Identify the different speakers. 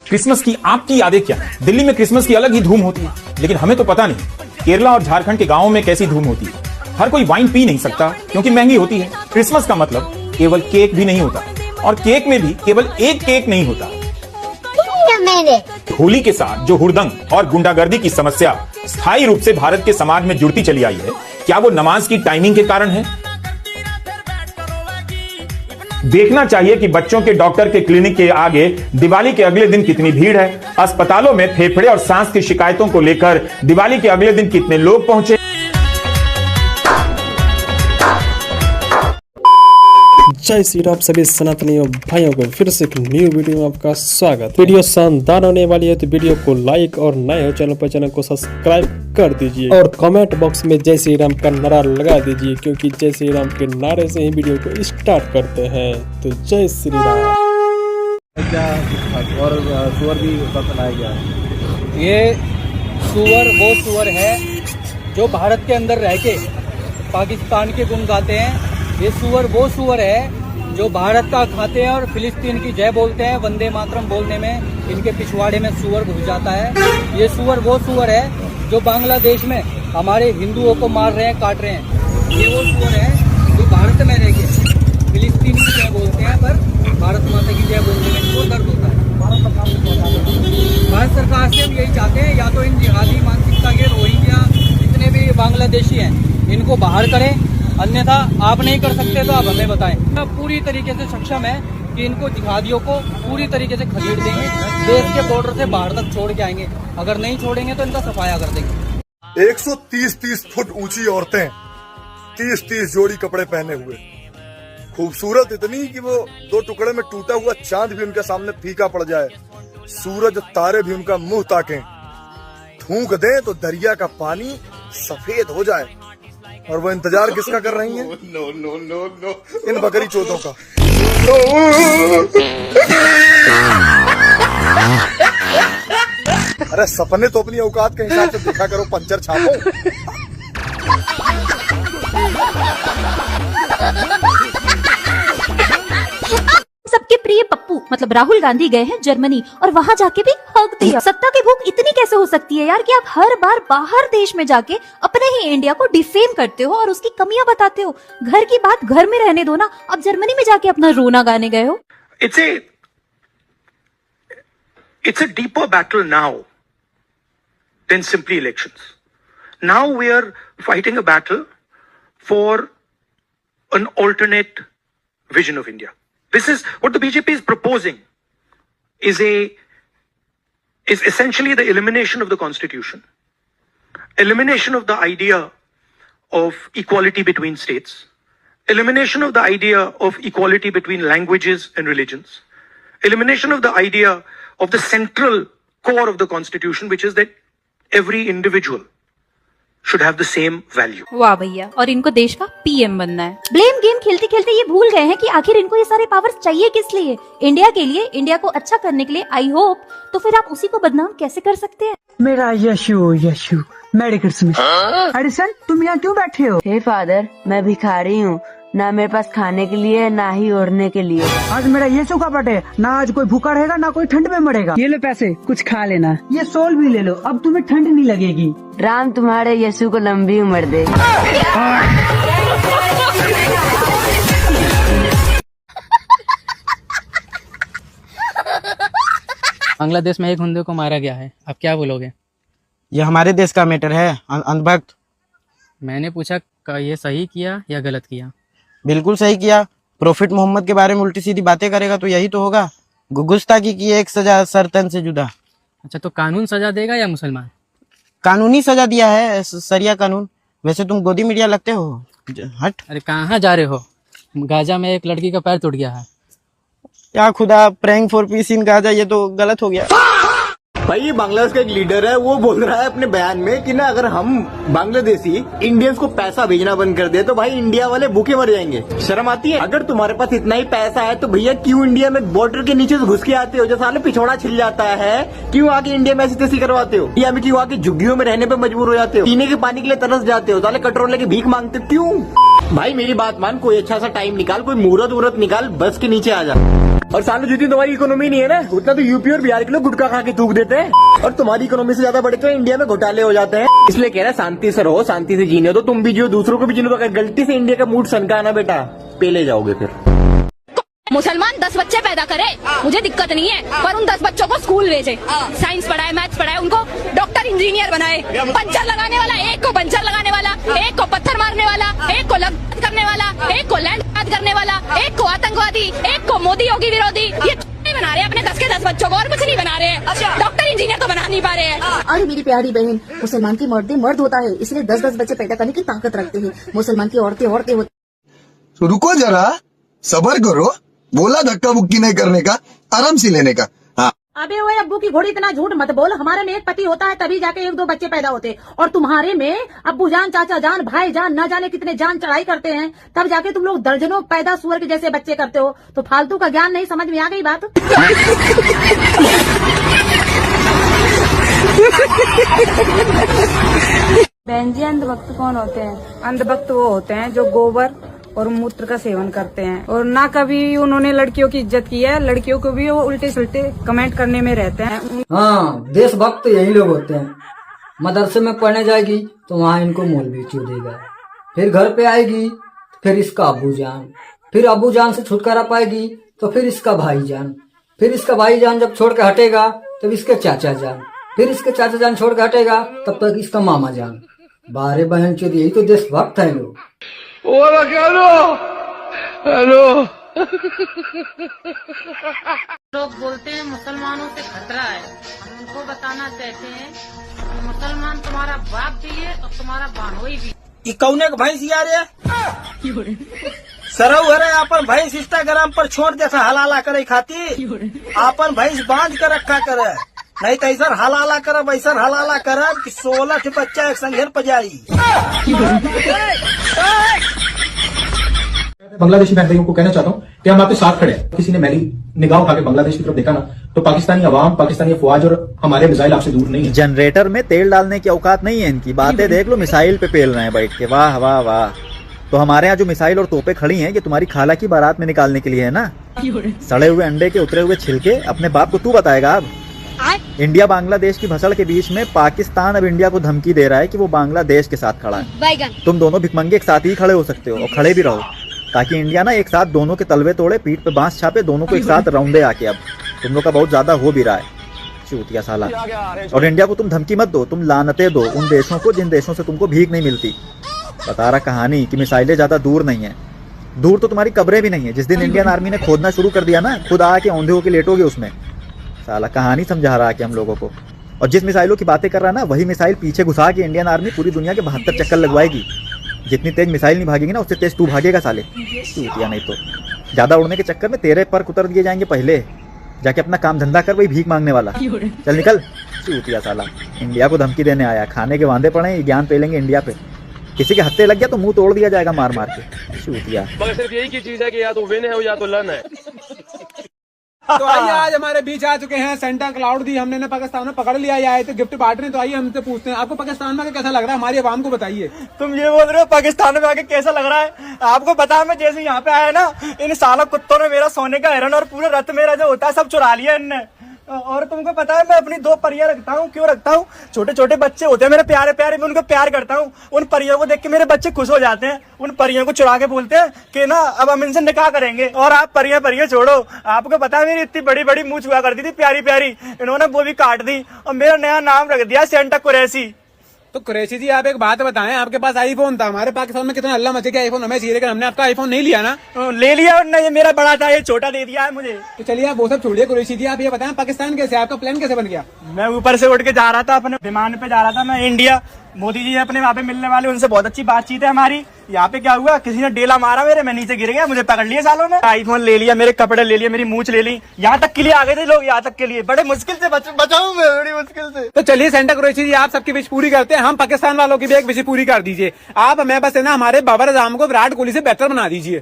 Speaker 1: Christmas की आपकी यादें क्या है? दिल्ली में क्रिसमस की अलग ही धूम होती है, लेकिन हमें तो पता नहीं केरला और झारखंड के गांवों में कैसी धूम होती है। हर कोई वाइन पी नहीं सकता क्योंकि महंगी होती है। क्रिसमस का मतलब केवल केक भी नहीं होता, और केक में भी केवल एक केक नहीं होता। होली के साथ जो हुड़दंग और गुंडागर्दी की समस्या स्थायी रूप से भारत के समाज में जुड़ती चली आई है, क्या वो नमाज की टाइमिंग के कारण है? देखना चाहिए कि बच्चों के डॉक्टर के क्लिनिक के आगे दिवाली के अगले दिन कितनी भीड़ है। अस्पतालों में फेफड़े और सांस की शिकायतों को लेकर दिवाली के अगले दिन कितने लोग पहुंचे।
Speaker 2: जय श्री राम सभी सनातनियों भाइयों को फिर से एक न्यू वीडियो में आपका स्वागत। वीडियो शानदार होने वाली है तो वीडियो को लाइक और नए हो चैनल पर चैनल को सब्सक्राइब कर दीजिए और कमेंट बॉक्स में जय श्री राम का नारा लगा दीजिए, क्योंकि जय श्री राम के नारे से ही वीडियो को स्टार्ट करते हैं। तो जय श्री राम।
Speaker 3: और सुअर भी बनाया गया है।
Speaker 4: ये सुअर वो सुअर है जो भारत के अंदर रह के पाकिस्तान के गुण गाते हैं। ये सुअर वो सुअर है जो भारत का खाते हैं और फिलिस्तीन की जय बोलते हैं। वंदे मातरम बोलने में इनके पिछवाड़े में सुअर घुस जाता है। ये सुअर वो सुअर है जो बांग्लादेश में हमारे हिंदुओं को मार रहे हैं, काट रहे हैं। ये वो सुअर है जो भारत में रह के फिलिस्तीन की जय बोलते हैं, पर भारत माता की जय बोलने में इनको दर्द होता है। भारत सरकार से हम यही चाहते हैं, या तो इन जिहादी मानसिकता के रोहिंग्या जितने भी बांग्लादेशी हैं इनको बाहर करें, अन्यथा आप नहीं कर सकते तो आप हमें बताएं। पूरी तरीके से सक्षम है कि इनको जिहादियों को पूरी तरीके से खदेड़ देंगे, देश के बॉर्डर से बाहर तक छोड़ के आएंगे। अगर नहीं छोड़ेंगे तो इनका सफाया कर देंगे।
Speaker 5: 130 फुट ऊंची औरतें 30 जोड़ी कपड़े पहने हुए, खूबसूरत इतनी कि वो दो टुकड़े में टूटा हुआ चांद भी उनके सामने फीका पड़ जाए, सूरज तारे भी उनका मुंह ताकें, थूक दें तो दरिया का पानी सफेद हो जाए। और वो इंतजार किसका कर रही हैं? नो। इन बकरी चोदों का। अरे सपने तो अपनी औकात के हिसाब से देखा करो, पंचर छापो।
Speaker 6: सबके प्रिय पप्पू मतलब राहुल गांधी गए हैं जर्मनी और वहाँ जाके भी हक दिया। सत्ता की भूख इतनी कैसे हो सकती है यार कि आप हर बार बाहर देश में जाके अपने ही इंडिया को डिफेम करते हो और उसकी कमियां बताते हो। घर की बात घर में रहने दो ना, आप जर्मनी में जाके अपना रोना गाने गए हो।
Speaker 7: It's a deeper battle now than simply elections. Now we are fighting a battle for an alternate vision of India. This is what the BJP is proposing, is essentially the elimination of the constitution, elimination of the idea of equality between states, elimination of the idea of equality between languages and religions, elimination of the idea of the central core of the constitution, which is that every individual should have the same value.
Speaker 6: वाह भैया, और इनको देश का PM बनना है। Blame game खेलते खेलते ये भूल गए हैं कि आखिर इनको ये सारे पावर्स चाहिए किस लिए? इंडिया के लिए, इंडिया को अच्छा करने के लिए। आई होप तो फिर आप उसी को बदनाम कैसे कर सकते हैं?
Speaker 8: मेरा यशु मैरी क्रिसमस। एडिसन, तुम यहाँ क्यों बैठे हो?
Speaker 9: हे फादर, मैं भिखारी हूँ, ना मेरे पास खाने के लिए ना ही ओढ़ने के लिए।
Speaker 8: आज मेरा यीशु का बर्थडे, ना आज कोई भूखा रहेगा ना कोई ठंड में मरेगा। ये लो पैसे, कुछ खा लेना। ये सोल भी ले लो, अब तुम्हें ठंड नहीं लगेगी।
Speaker 9: राम तुम्हारे यीशु को लंबी उम्र दे।
Speaker 4: बांग्लादेश में एक हिंदू को मारा गया है, आप क्या बोलोगे?
Speaker 3: ये हमारे देश का मैटर है अंधभक्त।
Speaker 4: मैंने पूछा ये सही किया या गलत किया?
Speaker 3: बिल्कुल सही किया। प्रॉफिट मोहम्मद के बारे में उल्टी सीधी बातें करेगा तो यही तो होगा। गुस्ताखी की एक सजा सरतन से जुदा।
Speaker 4: अच्छा, तो कानून सजा देगा या मुसलमान?
Speaker 3: कानूनी सजा दिया है, सरिया कानून। वैसे तुम गोदी मीडिया लगते हो, हट।
Speaker 4: अरे कहाँ जा रहे हो? गाजा में एक लड़की का पैर टूट गया है।
Speaker 3: या खुदा, praying for piece in Gaza, ये तो गलत हो गया।
Speaker 10: भाई ये बांग्लादेश का एक लीडर है, वो बोल रहा है अपने बयान में कि ना अगर हम बांग्लादेशी इंडियंस को पैसा भेजना बंद कर दे तो भाई इंडिया वाले भूखे मर जाएंगे। शर्म आती है? अगर तुम्हारे पास इतना ही पैसा है तो भैया क्यों इंडिया में बॉर्डर के नीचे से घुस के आते हो? जो साले पिछोड़ा छिल जाता है, क्यों आके इंडिया में ऐसी तैसी करवाते हो? इंडिया में क्यों आके झुग्गियों में रहने पे मजबूर हो जाते हो? पीने के पानी के लिए तरस जाते हो, साले कटोरे लेके भीख मांगते हो, क्यों? भाई मेरी बात मान, कोई अच्छा सा टाइम निकाल, कोई मुहूर्त निकाल, बस के नीचे आ जा। और सालों जितनी तुम्हारी इकोनॉमी नहीं है ना, उतना तो यूपी और बिहार के लोग गुटखा खा के थूक देते हैं। और तुम्हारी इकोनॉमी से ज्यादा बड़े तो इंडिया में घोटाले हो जाते हैं। इसलिए कह रहा है शांति से रहो, शांति से जीने दो, तुम भी जियो, दूसरों को भी जीने दो। अगर गलती से इंडिया का मूड सनका ना बेटा, पेले जाओगे फिर।
Speaker 6: मुसलमान 10 बच्चे पैदा करे, मुझे दिक्कत नहीं है, पर उन 10 बच्चों को स्कूल भेजे, साइंस पढ़ाए, मैथ्स पढ़ाए, उनको डॉक्टर इंजीनियर बनाए। पंचर लगाने वाला एक को पंचर लगाने वाला, एक को पत्थर मारने वाला, एक को लग करने वाला, एक को लैंड करने वाला, एक को आतंकवादी, एक को मोदी योगी विरोधी। ये नहीं बना रहे अपने 10 के 10 बच्चों को, और कुछ नहीं बना रहे हैं। डॉक्टर इंजीनियर तो बना नहीं पा रहे हैं।
Speaker 11: अरे मेरी प्यारी बहन, मुसलमान की मर्द होता है, इसलिए 10-10 बच्चे पैदा करने की ताकत रखते हैं। मुसलमान की औरतें होती।
Speaker 5: तो रुको जरा, सबर करो, बोला धक्का बुक्की नहीं करने का, आराम से लेने का। हाँ।
Speaker 11: अबे वो अब्बू की घोड़ी इतना झूठ मत बोल। हमारे में एक पति होता है तभी जाके 1-2 बच्चे पैदा होते, और तुम्हारे में अब्बू जान, चाचा जान, भाई जान, न जाने कितने जान चढ़ाई करते हैं, तब जाके तुम लोग दर्जनों पैदा सुअर के जैसे बच्चे करते हो। तो फालतू का ज्ञान नहीं, समझ में आ गई बात?
Speaker 9: बहन जी, अंधभक्त कौन होते हैं?
Speaker 11: अंधभक्त वो होते हैं जो गोबर और मूत्र का सेवन करते हैं, और ना कभी उन्होंने लड़कियों की इज्जत की है, लड़कियों को भी वो उल्टे सुल्टे कमेंट करने में रहते हैं।
Speaker 4: हाँ, देशभक्त यही लोग होते हैं। मदरसे में पढ़ने जाएगी तो वहाँ इनको मौलवी चूदेगा, फिर घर पे आएगी फिर इसका अबू जान, फिर अबू जान से छुटकारा पाएगी तो फिर इसका भाई जान, फिर इसका भाई जान जब छोड़ के हटेगा तब इसके चाचा जान, फिर इसके चाचा जान छोड़ के हटेगा तब तक इसका मामा जान। बारे बहन चोद, यही तो देशभक्त है लोग।
Speaker 11: लोग बोलते हैं मुसलमानों से खतरा है, हम उनको बताना चाहते हैं कि मुसलमान तुम्हारा बाप भी है और तुम्हारा भानोई भी।
Speaker 8: कौने का भैंस यार ये सरऊ है अपन भैंस इंस्टाग्राम पर छोड़ जैसा हलाला करे खाती, अपन भैंस बांध कर रखा करे, नहीं तो ऐसा हलाला करब, ऐसा हलाला करब कि 16 बच्चा एक संघेर पजाई।
Speaker 1: बांग्लादेशी बहन भाइयों को कहना चाहता हूँ कि हम आपके साथ खड़े हैं। किसी ने मैली निगाह उठा के बांग्लादेश की तरफ देखा ना, तो पाकिस्तानी अवाम, पाकिस्तानी अफवाज और हमारे मिसाइल आपसे दूर नहीं है।
Speaker 12: जनरेटर में तेल डालने की औकात नहीं है इनकी। बातें देख लो, मिसाइल पे पेल रहे हैं बैठ के, वाह वाह वाह। तो हमारे यहाँ जो मिसाइल और तोपे खड़ी हैं, ये तुम्हारी खाला की बारात में निकालने के लिए है ना। सड़े हुए अंडे के उतरे हुए छिलके अपने बाप को तू बताएगा। अब इंडिया बांग्लादेश की भसड़ के बीच में पाकिस्तान अब इंडिया को धमकी दे रहा है कि वो बांग्लादेश के साथ खड़ा है। तुम दोनों भिखमंगे एक साथ ही खड़े हो सकते हो, और खड़े भी रहो, ताकि इंडिया ना एक साथ दोनों के तलवे तोड़े, पीठ पे बांस छापे, दोनों को एक साथ रौंदे आके। अब तुम लोग का बहुत ज्यादा हो भी रहा है, चूतिया साला। और इंडिया को तुम धमकी मत दो, तुम लानते दो उन देशों को जिन देशों से तुमको भीख नहीं मिलती। बता रहा कहानी कि मिसाइलें ज्यादा दूर नहीं है, दूर तो तुम्हारी कब्रें भी नहीं है। जिस दिन इंडियन आर्मी ने खोदना शुरू कर दिया ना, खुद आके औंधे होके लेटोगे उसमें। साला कहानी समझा रहा है कि हम लोगों को। और जिस मिसाइलों की बातें कर रहा है ना, वही मिसाइल पीछे घुसा के इंडियन आर्मी पूरी दुनिया के 72 चक्कर लगवाएगी। जितनी तेज मिसाइल नहीं भागेगी ना, उससे तेज तू भागेगा साले, चूतिया। नहीं तो ज्यादा उड़ने के चक्कर में तेरे पर उतर दिए जाएंगे। पहले जाके अपना काम धंधा कर, वही भीख मांगने वाला। चल निकल, चूतिया साला। इंडिया को धमकी देने आया, खाने के वांदे पड़े, ज्ञान पे लेंगे इंडिया पे। किसी के हत्थे लग गया तो मुंह तोड़ दिया जाएगा मार मार के, चूतिया।
Speaker 13: मगर सिर्फ यही की चीज है कि या तो विन है या तो लन है।
Speaker 2: तो आइए, आज हमारे बीच आ चुके हैं सेंटा क्लाउड दी। हमने पाकिस्तान में पकड़ लिया, आए थे गिफ्ट बांटने। तो आइए हमसे पूछते हैं, आपको पाकिस्तान में कैसा लग रहा है? हमारी आवाम को बताइए।
Speaker 10: तुम ये बोल रहे हो पाकिस्तान में आके कैसा लग रहा है? आपको पता है, मैं जैसे यहाँ पे आया ना, इन सालों कुत्तों ने मेरा सोने का हिरन और पूरे रथ मेरा जो होता है सब चुरा लिया इनने। और तुमको पता है, मैं अपनी 2 परियां रखता हूँ। क्यों रखता हूँ? छोटे छोटे बच्चे होते हैं मेरे प्यारे प्यारे, मैं उनको प्यार करता हूँ। उन परियों को देख के मेरे बच्चे खुश हो जाते हैं। उन परियों को चुरा के बोलते हैं कि ना अब हम इनसे निकाह करेंगे। और आप परियां छोड़ो, आपको पता है मेरी इतनी बड़ी बड़ी मूंछ हुआ करती थी, प्यारी प्यारी, इन्होंने वो भी काट दी और मेरा नया नाम रख दिया सेंटा कुरैशी।
Speaker 2: तो कुरैशी जी, आप एक बात बताएं, आपके पास आईफोन था, हमारे पाकिस्तान में कितना अल्लाह मचे के आईफोन हमें चाहिए, लेकिन हमने आपका आईफोन नहीं लिया ना।
Speaker 10: ले लिया, और नहीं, ये मेरा बड़ा था, ये छोटा दे दिया है मुझे।
Speaker 2: तो चलिए आप वो सब छोड़िए। कुरैशी जी, आप ये बताएं, पाकिस्तान कैसे, आपका प्लान कैसे बन गया?
Speaker 10: मैं ऊपर से उठ के जा रहा था, अपने विमान पे जा रहा था मैं इंडिया। मोदी जी अपने वहाँ पे मिलने वाले, उनसे बहुत अच्छी बातचीत है हमारी। यहाँ पे क्या हुआ, किसी ने डेला मारा मेरे, मैं नीचे गिर गया, मुझे पकड़ लिया सालों ने। आईफोन ले लिया, मेरे कपड़े ले लिए, मेरी मूंछ ले ली, यहाँ तक के लिए आ गए थे लोग, यहाँ तक के लिए। बड़े मुश्किल से बचाऊं मैं, बड़ी मुश्किल से।
Speaker 2: तो चलिए सेंटा कुरैशी जी, आप सबकी विश पूरी करते हैं, हम पाकिस्तान वालों की भी एक विश पूरी कर दीजिए। आप हमें बस है ना, हमारे बाबर आजम को विराट कोहली से बेहतर बना दीजिए।